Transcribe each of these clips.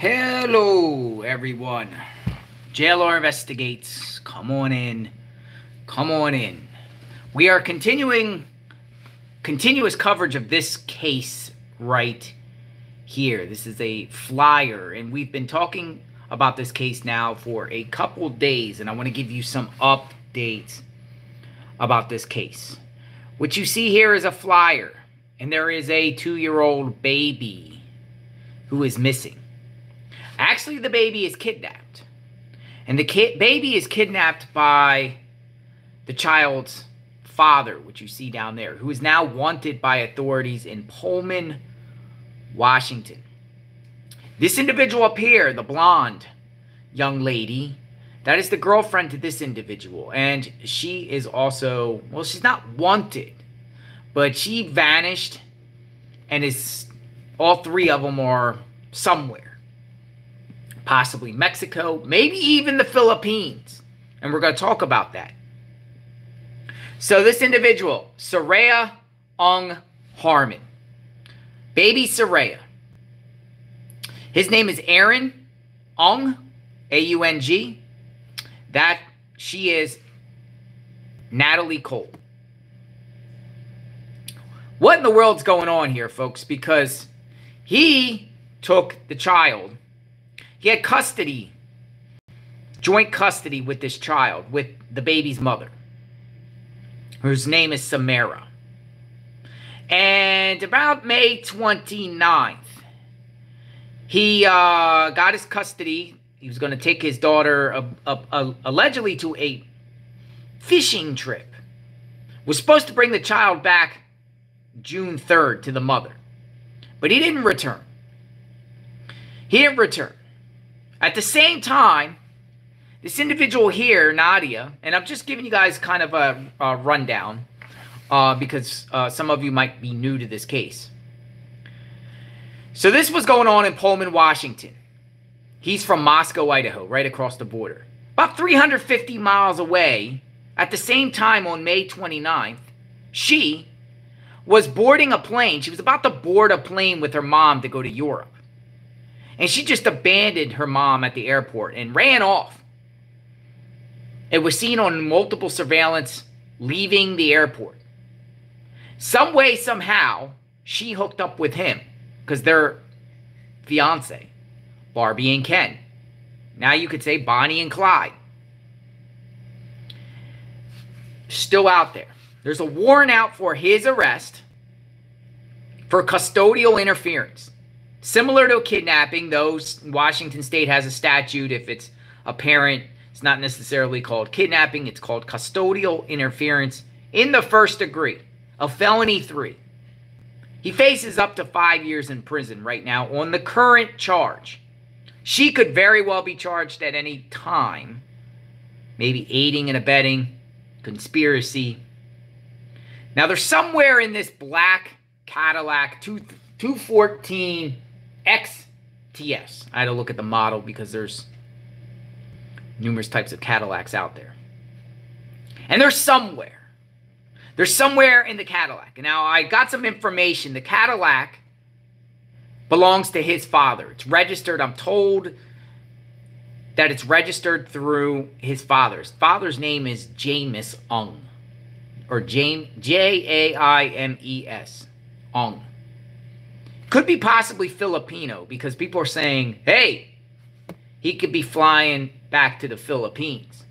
Hello, everyone. JLR Investigates. Come on in. Come on in. We are continuous coverage of this case right here. This is a flyer, and we've been talking about this case now for a couple days, and I want to give you some updates about this case. What you see here is a flyer, and there is a 2-year-old baby who is missing. Actually, the baby is kidnapped. And the baby is kidnapped by the child's father, which you see down there, who is now wanted by authorities in Pullman, Washington. This individual up here, the blonde young lady, that is the girlfriend to this individual. And she is also, well, she's not wanted, but she vanished, and all three of them are somewhere. Possibly Mexico, maybe even the Philippines. And we're going to talk about that. So this individual, Soraya Ong Harmon. Baby Soraya. His name is Aaron Ong, A-U-N-G. That she is Natalie Cole. What in the world's going on here, folks? Because he took the child. He had custody, joint custody with this child, with the baby's mother, whose name is Samara. And about May 29th, he got his custody. He was going to take his daughter allegedly to a fishing trip. Was supposed to bring the child back June 3rd to the mother. But he didn't return. At the same time, this individual here, Nadia, and I'm just giving you guys kind of a rundown because some of you might be new to this case. So this was going on in Pullman, Washington. He's from Moscow, Idaho, right across the border. About 350 miles away, at the same time on May 29th, she was boarding a plane. She was about to board a plane with her mom to go to Europe. And she just abandoned her mom at the airport and ran off. It was seen on multiple surveillance leaving the airport. Some way, somehow, she hooked up with him because they're fiancé, Barbie and Ken. Now you could say Bonnie and Clyde. Still out there. There's a warrant out for his arrest for custodial interference. Similar to a kidnapping, though Washington State has a statute. If it's a parent, it's not necessarily called kidnapping. It's called custodial interference in the first degree, a felony 3. He faces up to 5 years in prison right now on the current charge. She could very well be charged at any time. Maybe aiding and abetting, conspiracy. Now, there's somewhere in this black Cadillac 214 XTS. I had to look at the model because there's numerous types of Cadillacs out there. And there's somewhere in the Cadillac. Now, I got some information. The Cadillac belongs to his father. It's registered. I'm told that it's registered through his father. His father's name is James Ong. Or J-A-I-M-E-S. Ong. Could be possibly Filipino because people are saying, hey, he could be flying back to the Philippines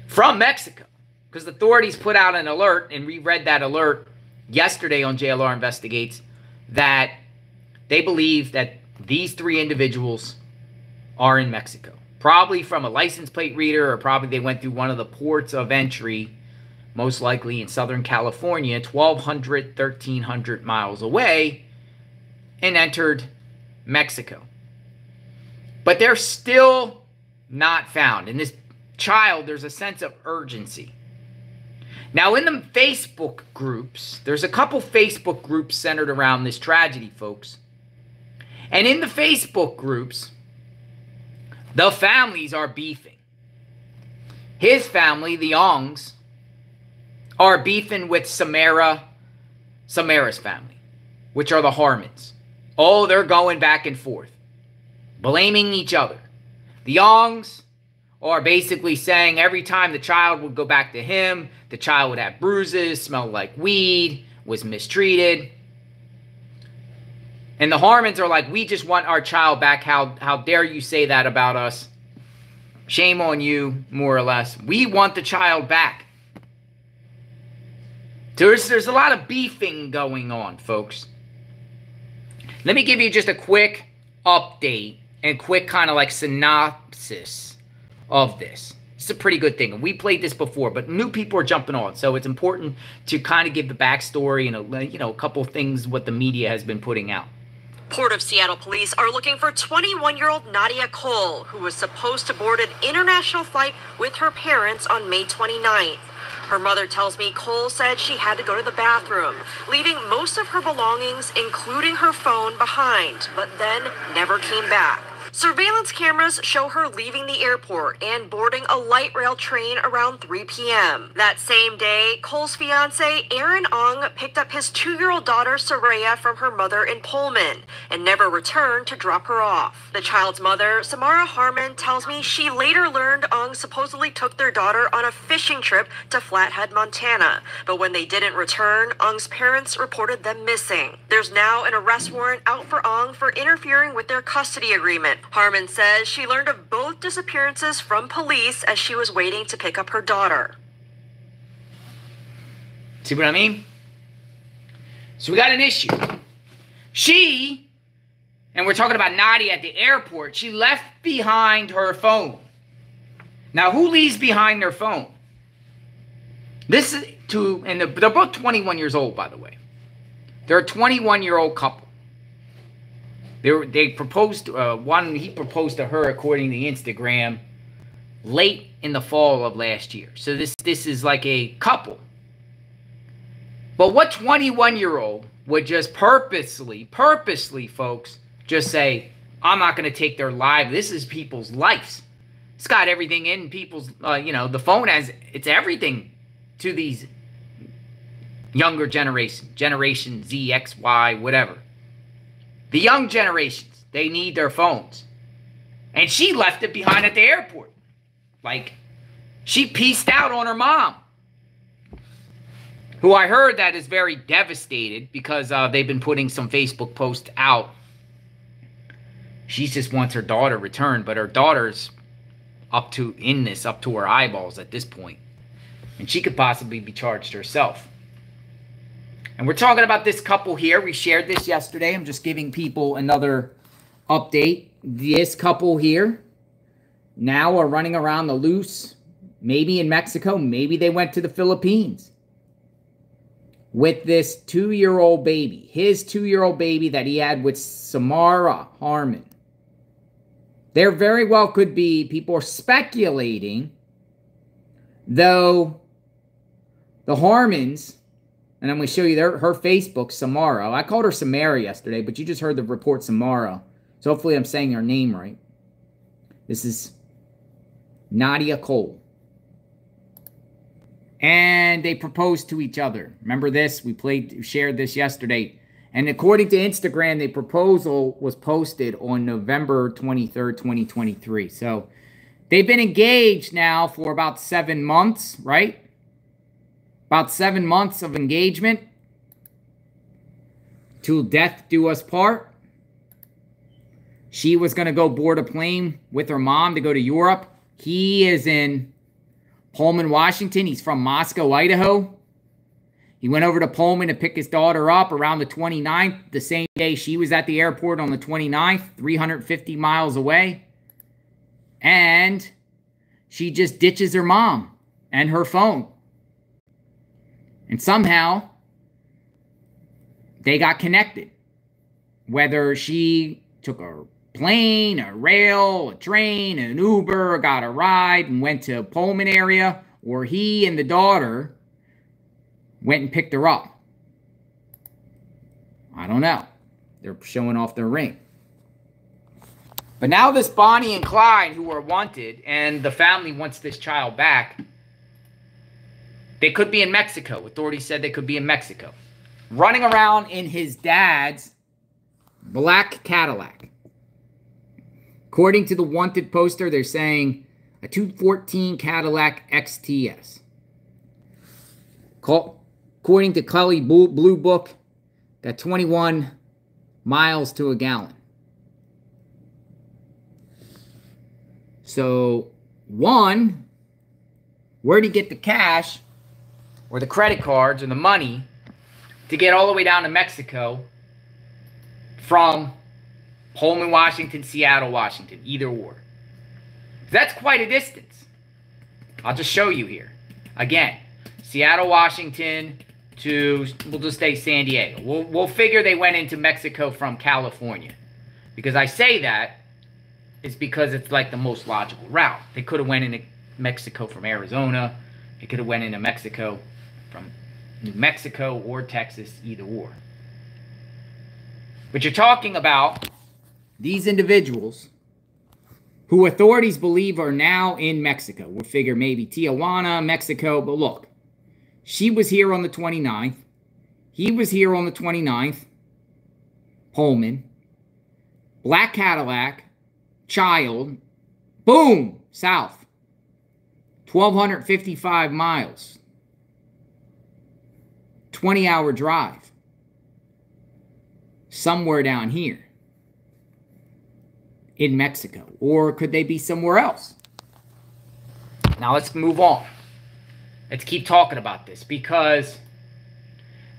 from Mexico, because the authorities put out an alert, and we read that alert yesterday on JLR Investigates, that they believe that these 3 individuals are in Mexico. Probably from a license plate reader, or probably they went through one of the ports of entry, most likely in Southern California, 1,200, 1,300 miles away, and entered Mexico. But they're still not found. In this child, there's a sense of urgency. Now, in the Facebook groups, there's a couple Facebook groups centered around this tragedy, folks. And in the Facebook groups, the families are beefing. His family, the Ongs, are beefing with Samara's family, which are the Harmons. Oh, they're going back and forth. blaming each other. The Ong's are basically saying every time the child would go back to him, the child would have bruises, smell like weed, was mistreated. And the Harmons are like, we just want our child back. How dare you say that about us? Shame on you, more or less. We want the child back. There's a lot of beefing going on, folks. Let me give you just a quick update and quick kind of like synopsis of this. It's a pretty good thing. We played this before, but new people are jumping on. So it's important to kind of give the backstory and a couple of things what the media has been putting out. Port of Seattle police are looking for 21-year-old Nadia Cole, who was supposed to board an international flight with her parents on May 29th. Her mother tells me Cole said she had to go to the bathroom, leaving most of her belongings, including her phone, behind, but then never came back. Surveillance cameras show her leaving the airport and boarding a light rail train around 3 p.m. That same day, Cole's fiance, Aaron Ong, picked up his 2-year-old daughter, Soraya, from her mother in Pullman and never returned to drop her off. The child's mother, Samara Harmon, tells me she later learned Ong supposedly took their daughter on a fishing trip to Flathead, Montana. But when they didn't return, Ong's parents reported them missing. There's now an arrest warrant out for Ong for interfering with their custody agreement. Harmon says she learned of both disappearances from police as she was waiting to pick up her daughter. See what I mean? So we got an issue. And we're talking about Nadia at the airport, she left behind her phone. Now, who leaves behind their phone? They're both 21 years old, by the way. They're a 21-year-old couple. They proposed, he proposed to her, according to Instagram, late in the fall of last year. So this is like a couple. But what 21-year-old would just purposely, folks, just say, I'm not going to take their life. This is people's lives. It's got everything in people's, the phone it's everything to these younger generation Z, X, Y, whatever. The young generations, they need their phones. And she left it behind at the airport. Like, she pieced out on her mom. Who I heard that is very devastated because they've been putting some Facebook posts out. She just wants her daughter returned, but her daughter's up to her eyeballs at this point. And she could possibly be charged herself. And we're talking about this couple here. We shared this yesterday. I'm just giving people another update. This couple here now are running around the loose, maybe in Mexico. Maybe they went to the Philippines with this 2-year-old baby. His 2-year-old baby that he had with Samara Harmon. There very well could be, people are speculating, though the Harmons, and I'm going to show you her Facebook, Samara. I called her Samara yesterday, but you just heard the report Samara. So hopefully I'm saying her name right. This is Nadia Cole. And they proposed to each other. Remember this? We shared this yesterday. And according to Instagram, the proposal was posted on November 23rd, 2023. So they've been engaged now for about 7 months, right? About 7 months of engagement. Till death do us part. She was going to go board a plane with her mom to go to Europe. He is in Pullman, Washington. He's from Moscow, Idaho. He went over to Pullman to pick his daughter up around the 29th, the same day she was at the airport on the 29th, 350 miles away. And she just ditches her mom and her phone. And somehow they got connected. Whether she took a plane, a rail, a train, an Uber, got a ride and went to Pullman area, or he and the daughter went and picked her up. I don't know. They're showing off their ring. But now this Bonnie and Clyde, who are wanted, and the family wants this child back, they could be in Mexico. Authorities said they could be in Mexico. Running around in his dad's black Cadillac. According to the wanted poster, they're saying a 214 Cadillac XTS. According to Kelley Blue Book, got 21 miles to a gallon. So, one, where'd he get the cash or the credit cards or the money to get all the way down to Mexico from Pullman, Washington, Seattle, Washington, either or? That's quite a distance. I'll just show you here. Again, Seattle, Washington to, we'll just say San Diego. We'll figure they went into Mexico from California. Because I say that is because it's like the most logical route. They could have went into Mexico from Arizona. They could have went into Mexico from New Mexico or Texas, either or. But you're talking about these individuals who authorities believe are now in Mexico. We'll figure maybe Tijuana, Mexico. But look, she was here on the 29th. He was here on the 29th. Pullman. Black Cadillac. Child. Boom. South. 1,255 miles. 20-hour drive. Somewhere down here. In Mexico. Or could they be somewhere else? Now let's move on. Let's keep talking about this, because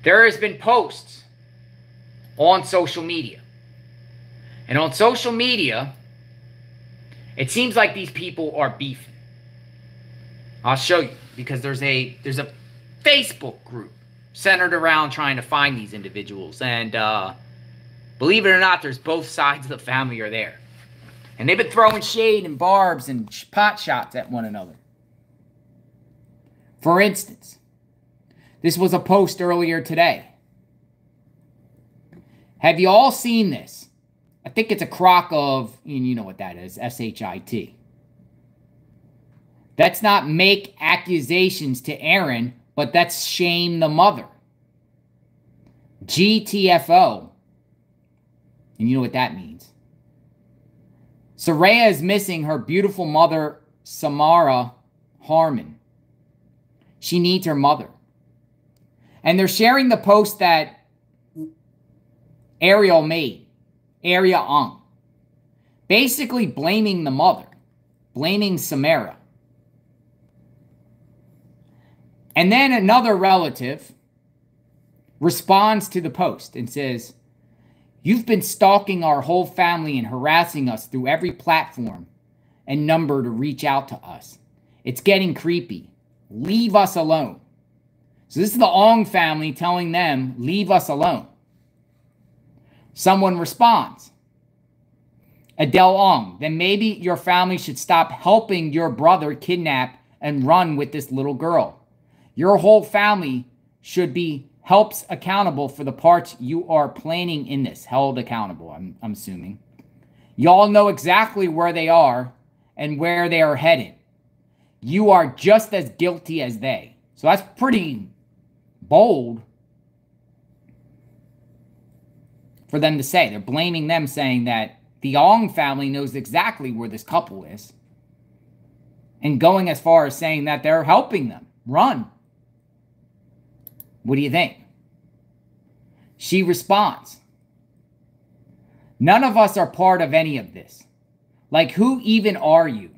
there has been posts on social media. And on social media, it seems like these people are beefing. I'll show you, because there's a Facebook group centered around trying to find these individuals. And believe it or not, there's both sides of the family are there. And they've been throwing shade and barbs and pot shots at one another. For instance, this was a post earlier today. Have you all seen this? I think it's a crock of, and you know what that is, S-H-I-T. That's not make accusations to Aaron, but that's shame the mother. GTFO. And you know what that means. Soraya is missing her beautiful mother, Samara Harmon. She needs her mother. And they're sharing the post that Ariel made. Aria Ung. Basically blaming the mother. Blaming Samara. And then another relative responds to the post and says, "You've been stalking our whole family and harassing us through every platform and number to reach out to us. It's getting creepy. Leave us alone." So this is the Ong family telling them, leave us alone. Someone responds, Adele Ong, then maybe your family should stop helping your brother kidnap and run with this little girl. Your whole family should be helps accountable for the parts you are planning in this. Held accountable, I'm assuming. Y'all know exactly where they are and where they are headed. You are just as guilty as they. So that's pretty bold for them to say. They're blaming them, saying that the Ong family knows exactly where this couple is. And going as far as saying that they're helping them run. What do you think? She responds, "None of us are part of any of this. Like, who even are you?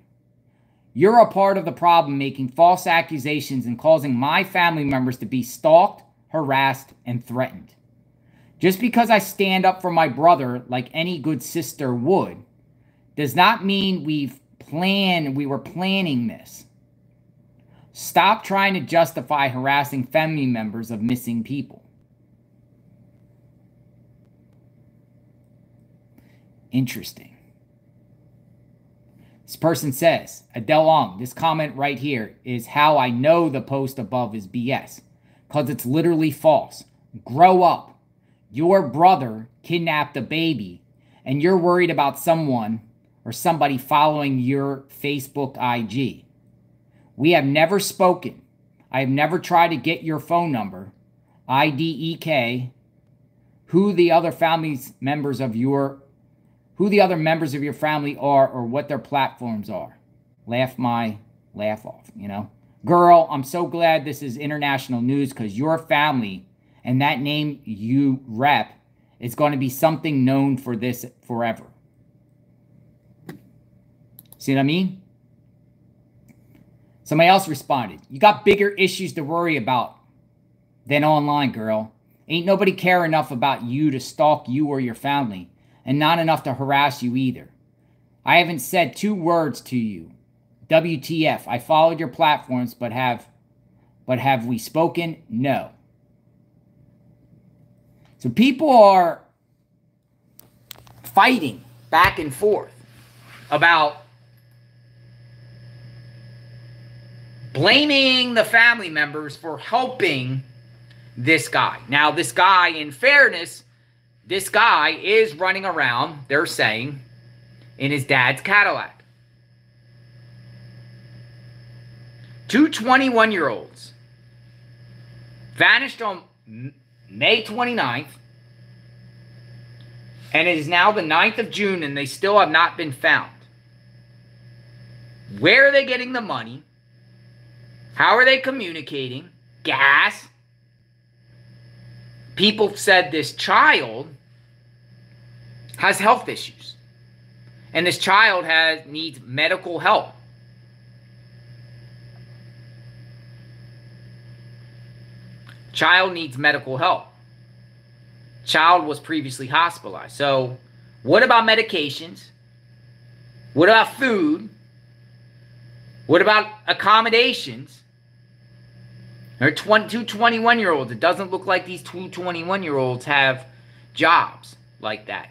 You're a part of the problem, making false accusations and causing my family members to be stalked, harassed, and threatened. Just because I stand up for my brother like any good sister would, does not mean we were planning this. Stop trying to justify harassing family members of missing people." Interesting. This person says, Adele Ong, this comment right here is how I know the post above is BS. Because it's literally false. Grow up. Your brother kidnapped a baby, and you're worried about someone or somebody following your Facebook IG. We have never spoken. I have never tried to get your phone number, IDEK, who the other family members of your who the other members of your family are or what their platforms are. Laugh my laugh off, you know. Girl, I'm so glad this is international news because your family and that name you rep is going to be something known for this forever. See what I mean? Somebody else responded, you got bigger issues to worry about than online, girl. Ain't nobody care enough about you to stalk you or your family, and not enough to harass you either. I haven't said 2 words to you. WTF, I followed your platforms, but have we spoken? No. So people are fighting back and forth about blaming the family members for helping this guy. Now, this guy, in fairness, this guy is running around, they're saying, in his dad's Cadillac. 2 21-year-olds vanished on May 29th, and it is now the 9th of June, and they still have not been found. Where are they getting the money? How are they communicating? Gas. People said this child has health issues, and this child needs medical help. Child needs medical help. Child was previously hospitalized. So, what about medications? What about food? What about accommodations? There are 2 21-year-olds. It doesn't look like these 2 21-year-olds have jobs like that.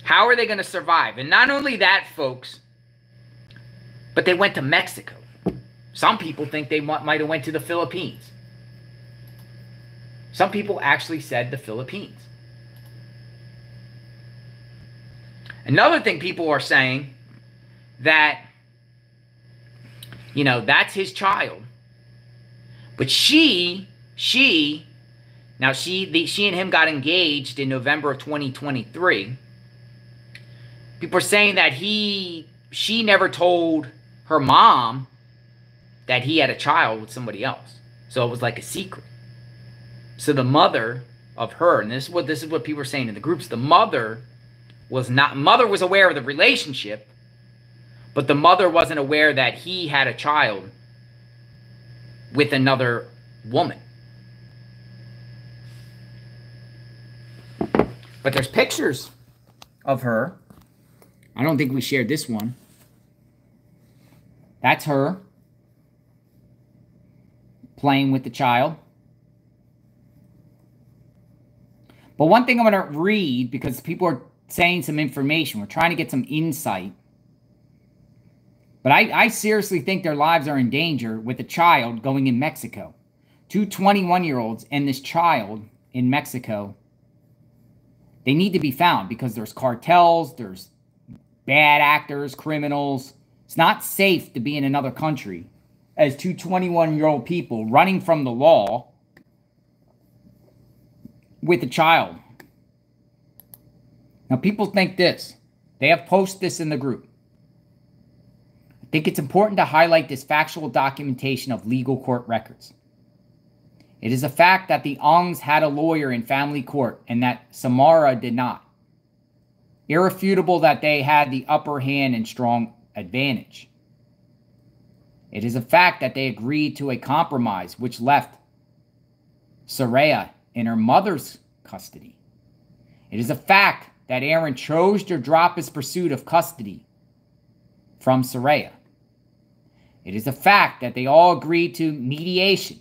How are they going to survive? And not only that, folks, but they went to Mexico. Some people think they might have went to the Philippines. Some people actually said the Philippines. Another thing people are saying that, you know, that's his child. But she and him got engaged in November of 2023. People are saying that she never told her mom that he had a child with somebody else. So it was like a secret. So the mother of her, and this is what people are saying in the groups, the mother was aware of the relationship, but the mother wasn't aware that he had a child with another woman. But there's pictures of her. I don't think we shared this one. That's her playing with the child. But one thing I'm going to read, because people are saying some information. We're trying to get some insight. But I seriously think their lives are in danger with a child going in Mexico. 2 21-year-olds and this child in Mexico. They need to be found because there's cartels, there's bad actors, criminals. It's not safe to be in another country as 2 21-year-old people running from the law with a child. Now, people think this. They have posted this in the group. I think it's important to highlight this factual documentation of legal court records. It is a fact that the Ongs had a lawyer in family court and that Samara did not. Irrefutable that they had the upper hand and strong advantage. It is a fact that they agreed to a compromise which left Soraya in her mother's custody. It is a fact that Aaron chose to drop his pursuit of custody from Soraya. It is a fact that they all agreed to mediation.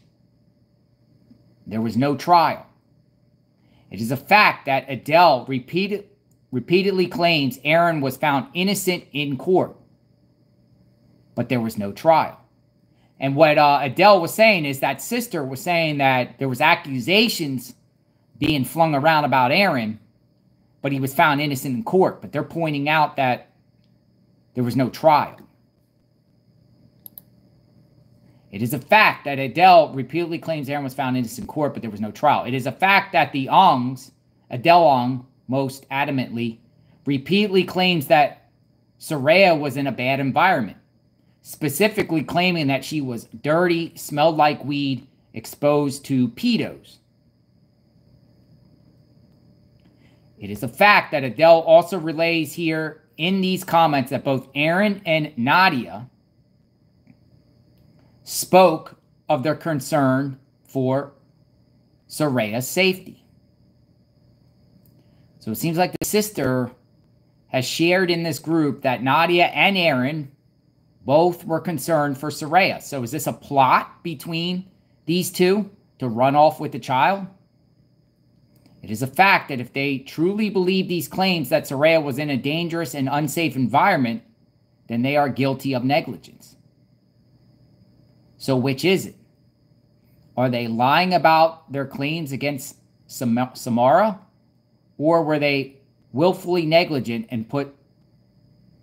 There was no trial. It is a fact that Adele repeatedly claims Aaron was found innocent in court, but there was no trial. And what Adele was saying is that sister was saying that there was accusations being flung around about Aaron, but he was found innocent in court. But they're pointing out that there was no trial. It is a fact that Adele repeatedly claims Aaron was found innocent in court, but there was no trial. It is a fact that the Ongs, Adele Ong, most adamantly, repeatedly claims that Soraya was in a bad environment, specifically claiming that she was dirty, smelled like weed, exposed to pedos. It is a fact that Adele also relays here in these comments that both Aaron and Nadia spoke of their concern for Soraya's safety. So it seems like the sister has shared in this group that Nadia and Aaron both were concerned for Soraya. So is this a plot between these two to run off with the child? It is a fact that if they truly believe these claims that Soraya was in a dangerous and unsafe environment, then they are guilty of negligence. So which is it? Are they lying about their claims against Samara? Or were they willfully negligent and put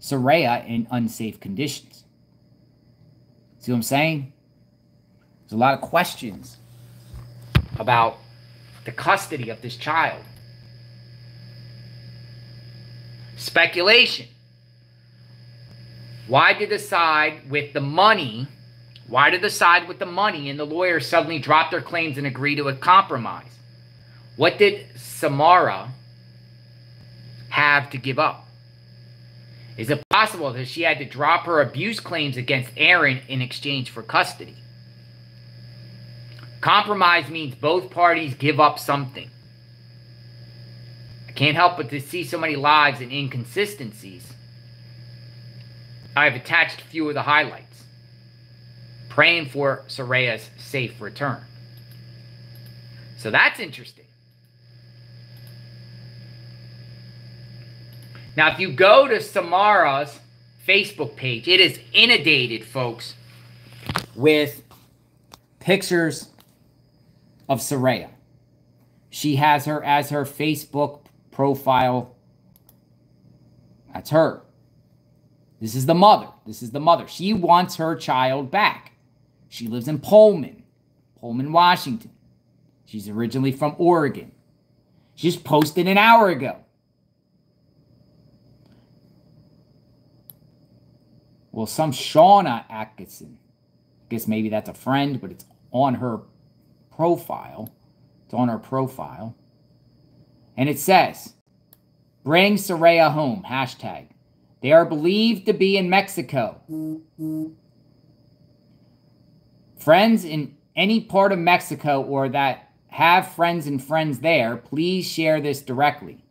Soraya in unsafe conditions? See what I'm saying? There's a lot of questions about the custody of this child. Speculation. Why did the side with the money and the lawyers suddenly drop their claims and agree to a compromise? What did Samara have to give up? Is it possible that she had to drop her abuse claims against Aaron in exchange for custody? Compromise means both parties give up something. I can't help but to see so many lies and inconsistencies. I've attached a few of the highlights. Praying for Soraya's safe return. So that's interesting. Now, if you go to Samara's Facebook page, it is inundated, folks, with pictures of Soraya. She has her as her Facebook profile. That's her. This is the mother. This is the mother. She wants her child back. She lives in Pullman, Washington. She's originally from Oregon. She just posted an hour ago. Well, some Shauna Atkinson. I guess maybe that's a friend, but it's on her profile. It's on her profile. And it says, bring Soraya home, hashtag. They are believed to be in Mexico. Friends in any part of Mexico or that have friends and friends there, please share this directly.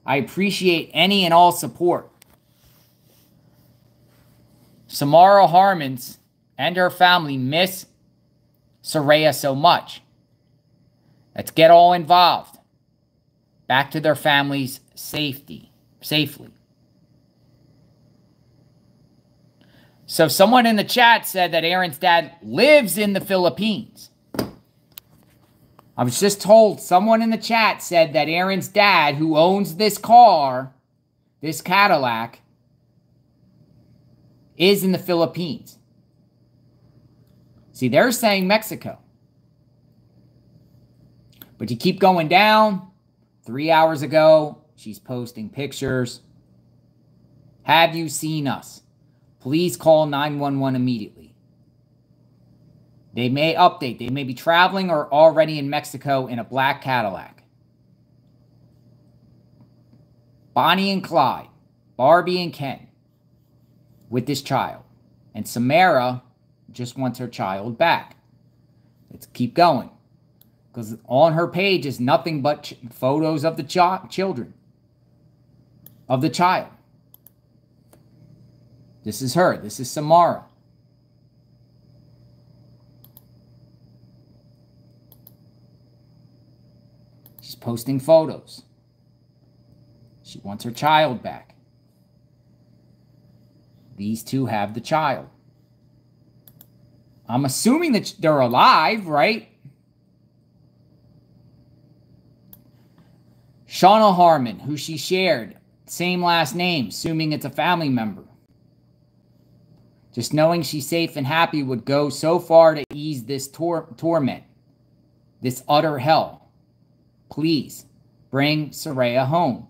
I appreciate any and all support. Samara Harmons and her family miss Soraya so much. Let's get all involved. Back to their families safely. So someone in the chat said that Aaron's dad lives in the Philippines. I was just told, someone in the chat said that Aaron's dad, who owns this car, this Cadillac, is in the Philippines. See, they're saying Mexico. But you keep going down. 3 hours ago, she's posting pictures. Have you seen us? Please call 911 immediately. They may update. They may be traveling or already in Mexico in a black Cadillac. Bonnie and Clyde, Barbie and Ken, with this child. And Samara just wants her child back. Let's keep going. Because on her page is nothing but photos of the children. Of the child. This is her. This is Samara. She's posting photos. She wants her child back. These two have the child. I'm assuming that they're alive, right? Shauna Harmon, who she shared, same last name, assuming it's a family member. Just knowing she's safe and happy would go so far to ease this torment, this utter hell. Please bring Soraya home.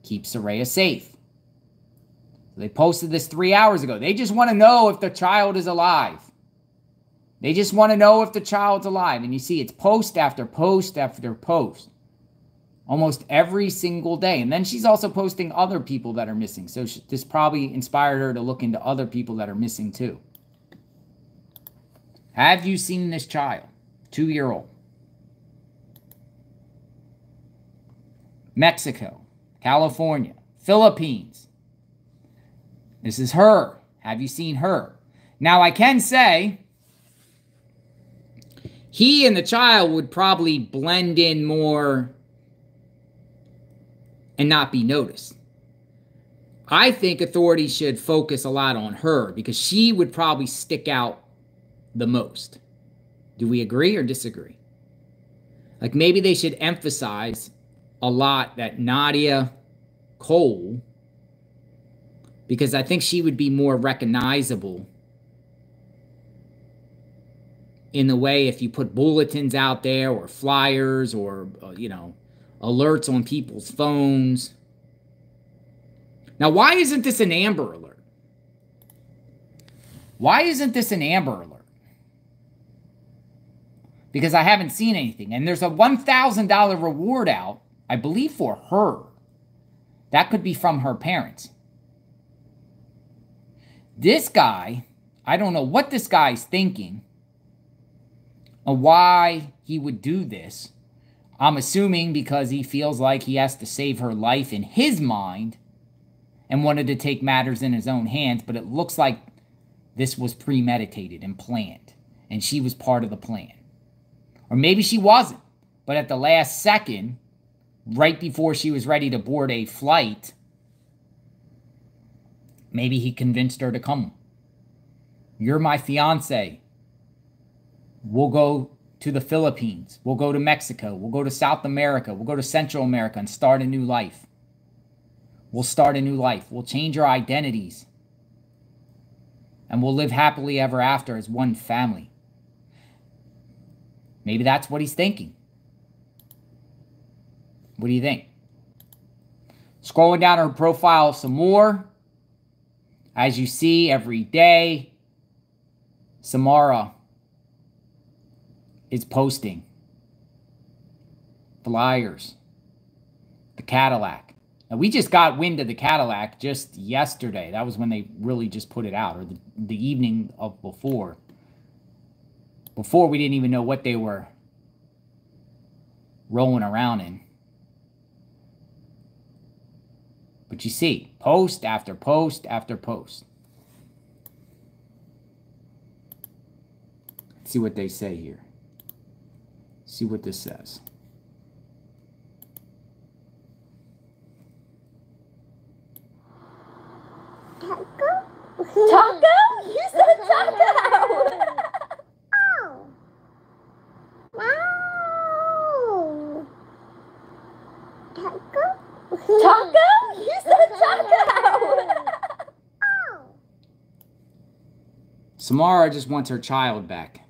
Keep Soraya safe. They posted this 3 hours ago. They just want to know if the child is alive. They just want to know if the child's alive. And you see, it's post after post after post. Almost every single day. And then she's also posting other people that are missing. So this probably inspired her to look into other people that are missing too. Have you seen this child? 2-year-old. Mexico, California, Philippines. This is her. Have you seen her? Now, I can say he and the child would probably blend in more and not be noticed. I think authorities should focus a lot on her because she would probably stick out the most. Do we agree or disagree? Like maybe they should emphasize a lot that Nadia Cole, because I think she would be more recognizable in the way if you put bulletins out there or flyers or, alerts on people's phones. Now, why isn't this an Amber Alert? Why isn't this an Amber Alert? Because I haven't seen anything. And there's a $1,000 reward out, I believe, for her. That could be from her parents. This guy, I don't know what this guy's thinking or why he would do this. I'm assuming because he feels like he has to save her life in his mind and wanted to take matters in his own hands, but it looks like this was premeditated and planned, and she was part of the plan. Or maybe she wasn't, but at the last second, right before she was ready to board a flight, maybe he convinced her to come. You're my fiance. We'll go to the Philippines. We'll go to Mexico. We'll go to South America. We'll go to Central America and start a new life. We'll start a new life. We'll change our identities. And we'll live happily ever after as one family. Maybe that's what he's thinking. What do you think? Scrolling down her profile some more. As you see every day, Samara is posting flyers. The Cadillac. Now, we just got wind of the Cadillac just yesterday. That was when they really just put it out, or the evening of before. Before, we didn't even know what they were rolling around in. But you see, post after post after post. Let's see what they say here. See what this says. Taco? Taco? You said taco! Oh. No. Taco? Taco? You said taco! Oh. Samara just wants her child back.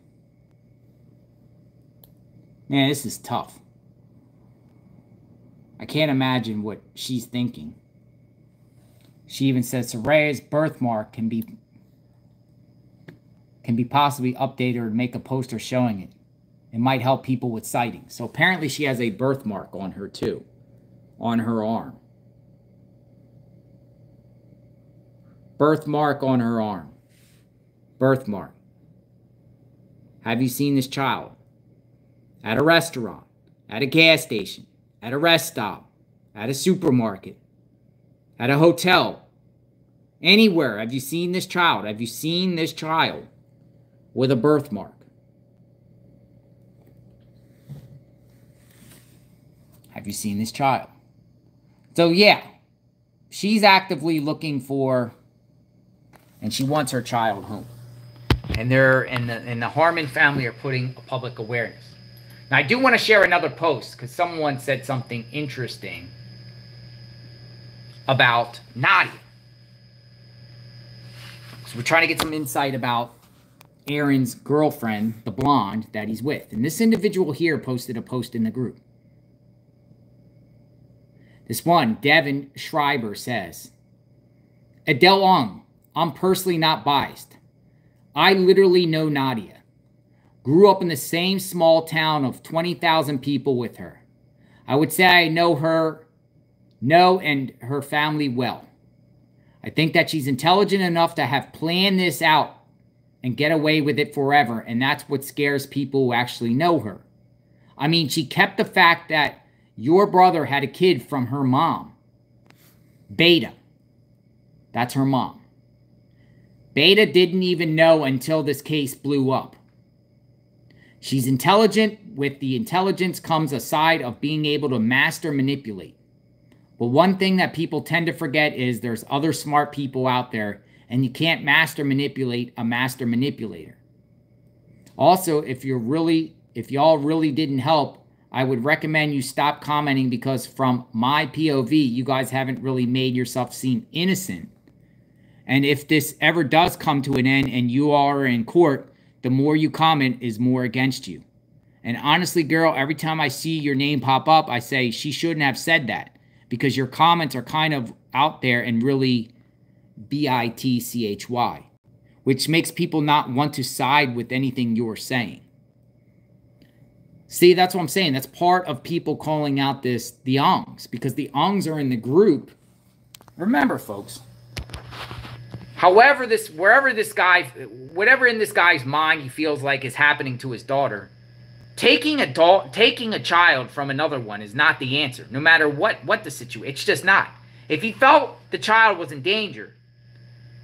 Man, this is tough. I can't imagine what she's thinking. She even says Soraya's birthmark can be possibly updated or make a poster showing it. It might help people with sightings. So apparently she has a birthmark on her too. On her arm. Birthmark on her arm. Birthmark. Have you seen this child? At a restaurant, at a gas station, at a rest stop, at a supermarket, at a hotel, anywhere. Have you seen this child? Have you seen this child with a birthmark? Have you seen this child? So yeah, she's actively looking for, and she wants her child home. And the Harmon family are putting a public awareness. Now, I do want to share another post because someone said something interesting about Nadia. So we're trying to get some insight about Aaron's girlfriend, the blonde that he's with. And this individual here posted a post in the group. This one, Devin Schreiber, says, Adele Ong, I'm personally not biased. I literally know Nadia. Grew up in the same small town of 20,000 people with her. I would say I know and her family well. I think that she's intelligent enough to have planned this out and get away with it forever, and that's what scares people who actually know her. I mean, she kept the fact that your brother had a kid from her mom. Beta. That's her mom. Beta didn't even know until this case blew up. She's intelligent. With the intelligence comes a side of being able to master manipulate. But one thing that people tend to forget is there's other smart people out there, and you can't master manipulate a master manipulator. Also, if y'all really didn't help, I would recommend you stop commenting, because from my POV, you guys haven't really made yourself seem innocent. And if this ever does come to an end and you are in court, the more you comment is more against you. And honestly, girl, every time I see your name pop up, I say she shouldn't have said that, because your comments are kind of out there and really bitchy, which makes people not want to side with anything you're saying. See, that's what I'm saying. That's part of people calling out the Ongs, because the Ongs are in the group. Remember, folks, whatever in this guy's mind he feels like is happening to his daughter, taking a child from another one is not the answer, no matter what the situation. It's just not. If he felt the child was in danger,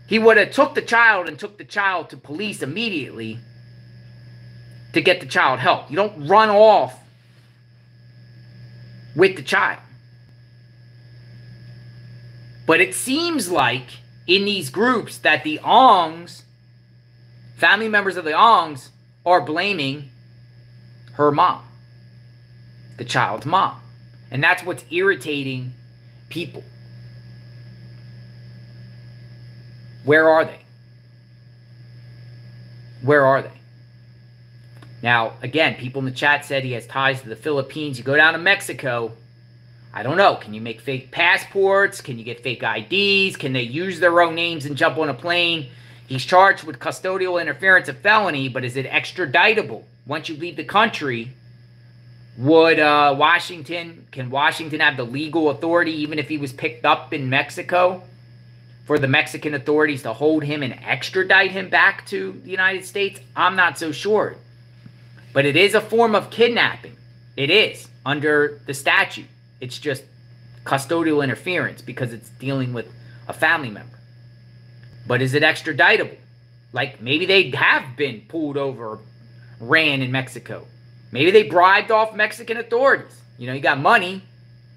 he would have took the child to police immediately to get the child help. You don't run off with the child. But it seems like in these groups that the Ongs, family members of the Ongs, are blaming her mom, the child's mom. And that's what's irritating people. Where are they? Where are they? Now, again, people in the chat said he has ties to the Philippines. You go down to Mexico, I don't know. Can you make fake passports? Can you get fake IDs? Can they use their own names and jump on a plane? He's charged with custodial interference, a felony, but is it extraditable? Once you leave the country, can Washington have the legal authority, even if he was picked up in Mexico, for the Mexican authorities to hold him and extradite him back to the United States? I'm not so sure. But it is a form of kidnapping. It is, under the statute. It's just custodial interference because it's dealing with a family member. But is it extraditable? Like, maybe they have been pulled over, ran in Mexico. Maybe they bribed off Mexican authorities. You know, you got money.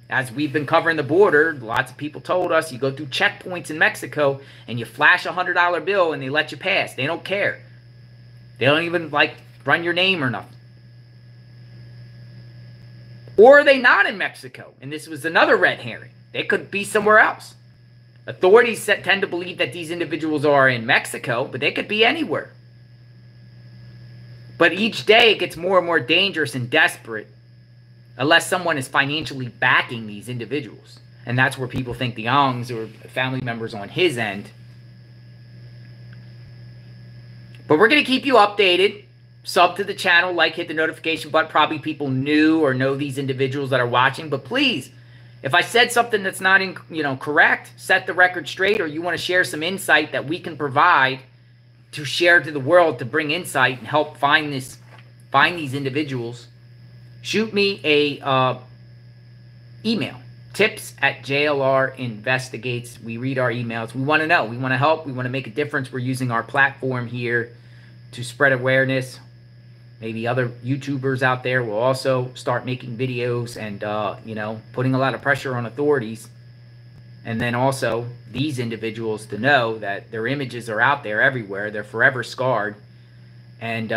As we've been covering the border, lots of people told us you go through checkpoints in Mexico and you flash a $100 bill and they let you pass. They don't care. They don't even, like, run your name or nothing. Or are they not in Mexico? And this was another red herring. They could be somewhere else. Authorities tend to believe that these individuals are in Mexico, but they could be anywhere. But each day it gets more and more dangerous and desperate unless someone is financially backing these individuals. And that's where people think the Ongs or family members on his end. But we're going to keep you updated. Sub to the channel, like, hit the notification button. Probably people new or know these individuals that are watching. But please, if I said something that's not correct, set the record straight, or you want to share some insight that we can provide to share to the world to bring insight and help find these individuals, shoot me a email. tips@JLR Investigates. We read our emails. We want to know. We want to help. We want to make a difference. We're using our platform here to spread awareness. Maybe other YouTubers out there will also start making videos and, putting a lot of pressure on authorities. And then also these individuals to know that their images are out there everywhere. They're forever scarred. And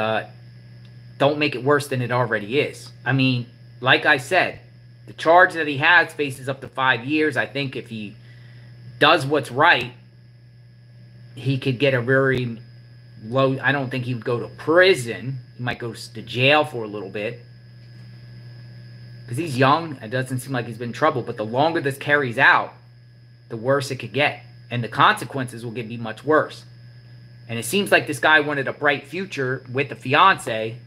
don't make it worse than it already is. I mean, like I said, the charge that he has faces up to 5 years. I think if he does what's right, he could get a very low, I don't think he would go to prison. He might go to jail for a little bit. Because he's young. It doesn't seem like he's been in trouble. But the longer this carries out, the worse it could get. And the consequences will be much worse. And it seems like this guy wanted a bright future with the fiance.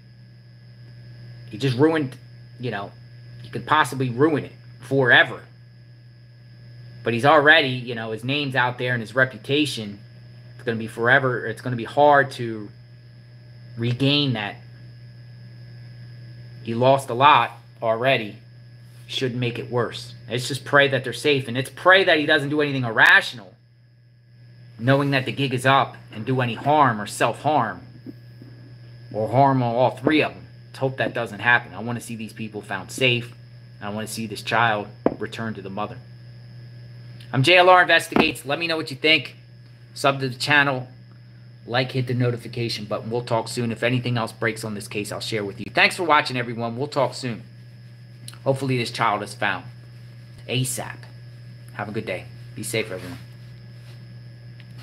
He just ruined, you know, he could possibly ruin it forever. But he's already, you know, his name's out there and his reputation. It's going to be forever. It's going to be hard to regain that. He lost a lot already. Shouldn't make it worse. Let's just pray that they're safe. And let's pray that he doesn't do anything irrational, knowing that the gig is up, and do any harm or self-harm or harm on all three of them. Let's hope that doesn't happen. I want to see these people found safe. And I want to see this child returned to the mother. I'm JLR Investigates. Let me know what you think. Sub to the channel. Like, hit the notification button. We'll talk soon. If anything else breaks on this case, I'll share with you. Thanks for watching, everyone. We'll talk soon. Hopefully this child is found ASAP. Have a good day. Be safe, everyone.